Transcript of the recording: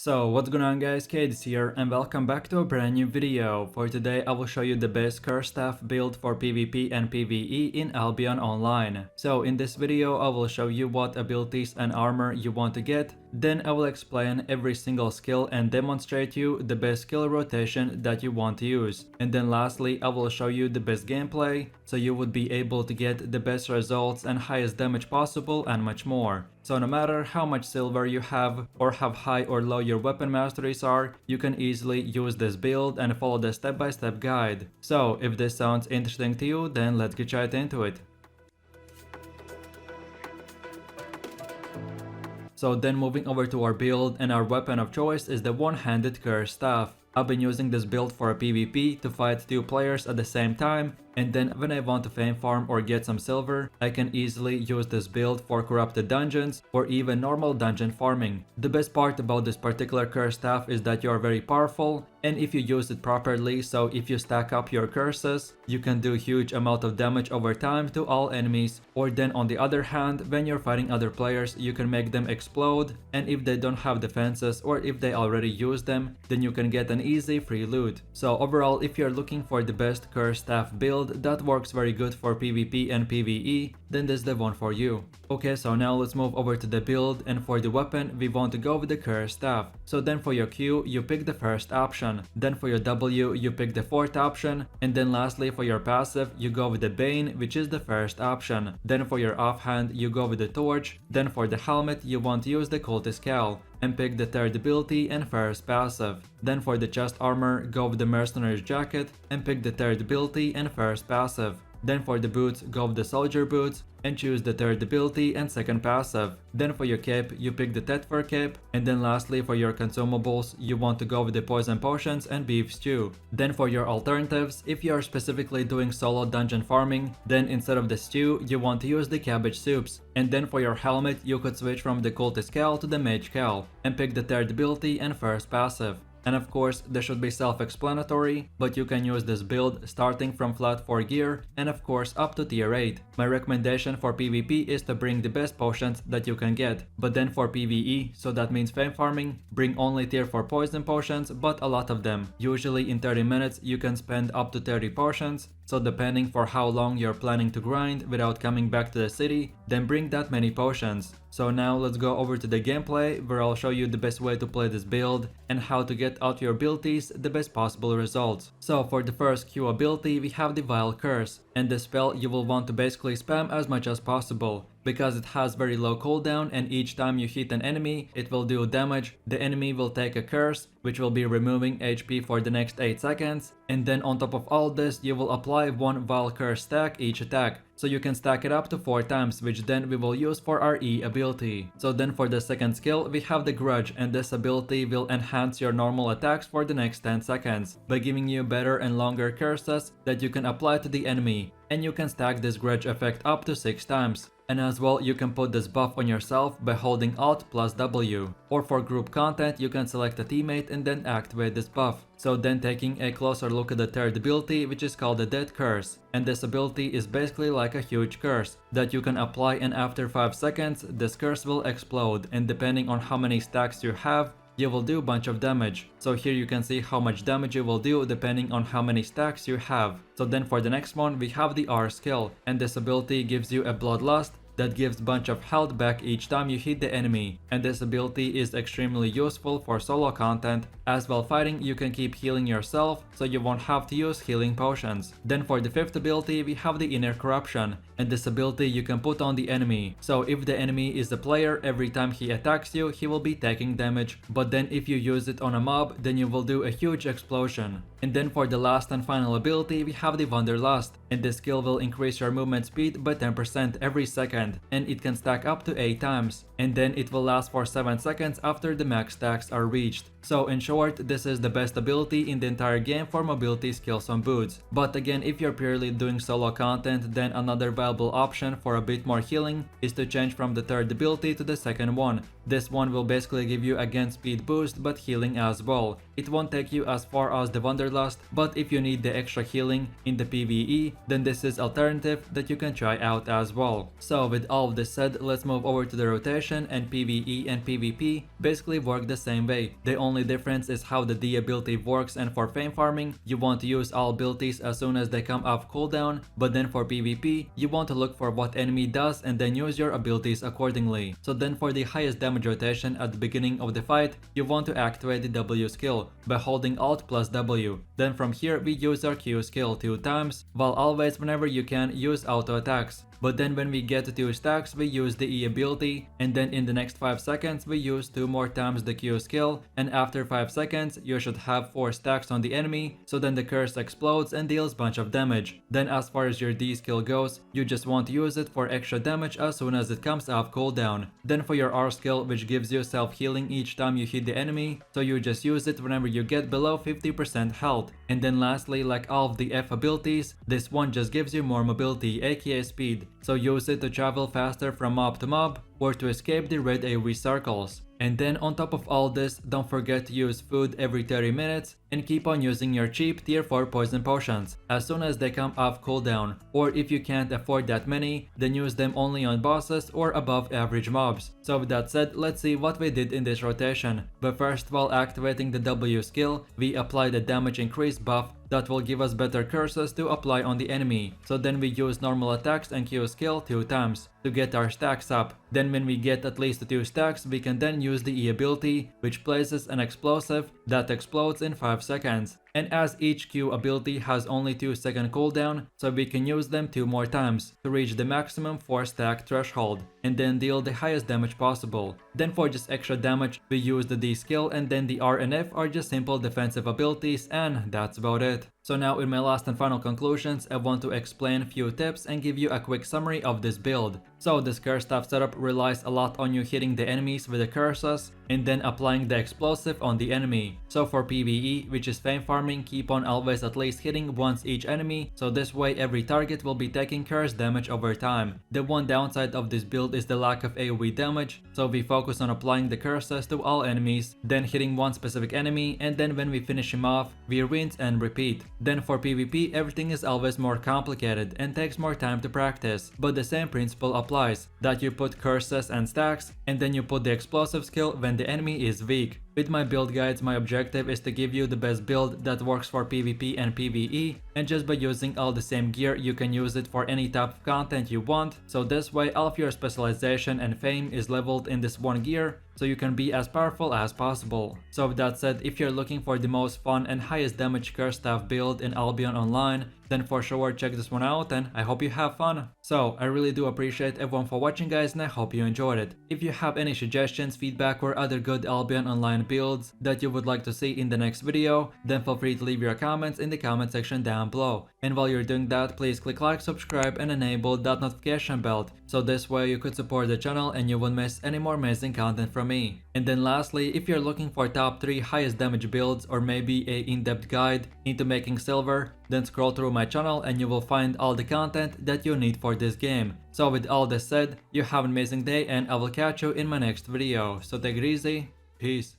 So what's going on guys, Kades here and welcome back to a brand new video. For today I will show you the best curse staff build for PvP and PvE in Albion Online. So in this video I will show you what abilities and armor you want to get, then I will explain every single skill and demonstrate you the best skill rotation that you want to use. And then lastly I will show you the best gameplay, so you would be able to get the best results and highest damage possible and much more. So no matter how much silver you have or how high or low your weapon masteries are, you can easily use this build and follow the step-by-step guide. So if this sounds interesting to you, then let's get right into it. So then moving over to our build, and our weapon of choice is the one-handed curse staff. I've been using this build for a PvP to fight two players at the same time, and then when I want to fame farm or get some silver, I can easily use this build for corrupted dungeons or even normal dungeon farming. The best part about this particular curse staff is that you are very powerful, and if you use it properly, so if you stack up your curses, you can do huge amount of damage over time to all enemies. Or then on the other hand, when you're fighting other players, you can make them explode, and if they don't have defenses or if they already use them, then you can get an easy free loot. So overall, if you're looking for the best curse staff build that works very good for PvP and PvE, then this is the one for you. Okay, so now let's move over to the build, and for the weapon we want to go with the curse staff. So then for your Q you pick the first option, then for your W you pick the fourth option, and then lastly for your passive you go with the Bane, which is the first option. Then for your offhand you go with the torch, then for the helmet you want to use the cultist cowl and pick the third ability and first passive. Then for the chest armor, go with the mercenary's jacket and pick the third ability and first passive. Then for the boots, go with the soldier boots and choose the third ability and second passive. Then for your cape, you pick the Tetfer cape, and then lastly for your consumables, you want to go with the poison potions and beef stew. Then for your alternatives, if you are specifically doing solo dungeon farming, then instead of the stew, you want to use the cabbage soups. And then for your helmet, you could switch from the cultist cowl to the mage cowl and pick the third ability and first passive. And of course, this should be self-explanatory, but you can use this build starting from flat 4 gear and of course up to tier 8. My recommendation for PvP is to bring the best potions that you can get, but then for PvE, so that means fame farming, bring only tier 4 poison potions, but a lot of them. Usually in 30 minutes you can spend up to 30 potions, so depending for how long you're planning to grind without coming back to the city, then bring that many potions. So now let's go over to the gameplay, where I'll show you the best way to play this build and how to get out your abilities the best possible results. So for the first Q ability we have the Vile Curse, and this spell you will want to basically spam as much as possible, because it has very low cooldown and each time you hit an enemy it will do damage. The enemy will take a curse which will be removing HP for the next 8 seconds, and then on top of all this you will apply one Vile Curse stack each attack. So you can stack it up to 4 times, which then we will use for our E ability. So then for the second skill we have the Grudge, and this ability will enhance your normal attacks for the next 10 seconds by giving you better and longer curses that you can apply to the enemy, and you can stack this Grudge effect up to 6 times. And as well, you can put this buff on yourself by holding Alt plus W. Or for group content, you can select a teammate and then activate this buff. So then taking a closer look at the third ability, which is called the Dead Curse. And this ability is basically like a huge curse that you can apply, and after 5 seconds, this curse will explode, and depending on how many stacks you have, you will do a bunch of damage. So here you can see how much damage you will do depending on how many stacks you have. So then for the next one we have the R skill, and this ability gives you a Bloodlust that gives bunch of health back each time you hit the enemy, and this ability is extremely useful for solo content, as while fighting you can keep healing yourself, so you won't have to use healing potions. Then for the fifth ability we have the Inner Corruption, and this ability you can put on the enemy. So if the enemy is a player, every time he attacks you he will be taking damage, but then if you use it on a mob then you will do a huge explosion. And then for the last and final ability we have the Wanderlust, and this skill will increase your movement speed by 10% every second, and it can stack up to 8 times, and then it will last for 7 seconds after the max stacks are reached. So in short, this is the best ability in the entire game for mobility skills on boots. But again, if you're purely doing solo content, then another viable option for a bit more healing is to change from the third ability to the second one. This one will basically give you again speed boost but healing as well. It won't take you as far as the Wanderlust, but if you need the extra healing in the PvE, then this is alternative that you can try out as well. So with all of this said, let's move over to the rotation, and PvE and PvP basically work the same way. The only difference is how the D ability works, and for fame farming, you want to use all abilities as soon as they come off cooldown, but then for PvP, you want to look for what enemy does and then use your abilities accordingly. So then for the highest damage rotation at the beginning of the fight, you want to activate the W skill by holding Alt plus W. Then from here we use our Q skill 2 times, while always whenever you can use auto attacks. But then when we get to 2 stacks, we use the E ability, and then in the next 5 seconds we use 2 more times the Q skill, and after 5 seconds you should have 4 stacks on the enemy, so then the curse explodes and deals bunch of damage. Then as far as your D skill goes, you just want to use it for extra damage as soon as it comes off cooldown. Then for your R skill, which gives you self-healing each time you hit the enemy, so you just use it whenever you get below 50% health. And then lastly, like all of the F abilities, this one just gives you more mobility, aka speed, so use it to travel faster from mob to mob or to escape the red AoE circles. And then on top of all this, don't forget to use food every 30 minutes and keep on using your cheap tier 4 poison potions as soon as they come off cooldown, or if you can't afford that many, then use them only on bosses or above average mobs. So with that said, let's see what we did in this rotation. But first, while activating the W skill, we apply the damage increase buff that will give us better curses to apply on the enemy. So then we use normal attacks and Q skill 2 times to get our stacks up. Then when we get at least 2 stacks, we can then use the E ability, which places an explosive that explodes in 5 seconds. And as each Q ability has only 2-second cooldown, so we can use them 2 more times to reach the maximum 4 stack threshold and then deal the highest damage possible. Then for just extra damage, we use the D skill, and then the R and F are just simple defensive abilities, and that's about it. So now in my last and final conclusions, I want to explain a few tips and give you a quick summary of this build. So this curse staff setup relies a lot on you hitting the enemies with the curses and then applying the explosive on the enemy. So for PvE, which is fame farming, keep on always at least hitting once each enemy, so this way every target will be taking curse damage over time. The one downside of this build is the lack of AoE damage, so we focus on applying the curses to all enemies, then hitting one specific enemy, and then when we finish him off, we rinse and repeat. Then for PvP, everything is always more complicated and takes more time to practice, but the same principle applies, that you put curses and stacks, and then you put the explosive skill when the enemy is weak. With my build guides, my objective is to give you the best build that works for PvP and PvE, and just by using all the same gear, you can use it for any type of content you want, so this way all of your specialization and fame is leveled in this one gear, so you can be as powerful as possible. So with that said, if you're looking for the most fun and highest damage curse staff build in Albion Online, then for sure check this one out, and I hope you have fun. So I really do appreciate everyone for watching, guys, and I hope you enjoyed it. If you have any suggestions, feedback, or other good Albion Online builds that you would like to see in the next video, then feel free to leave your comments in the comment section down below. And while you're doing that, please click like, subscribe, and enable that notification bell, so this way you could support the channel and you won't miss any more amazing content from me. And then lastly, if you're looking for top 3 highest damage builds or maybe a in-depth guide into making silver, then scroll through my channel and you will find all the content that you need for this game. So with all this said, you have an amazing day, and I will catch you in my next video. So take it easy, peace.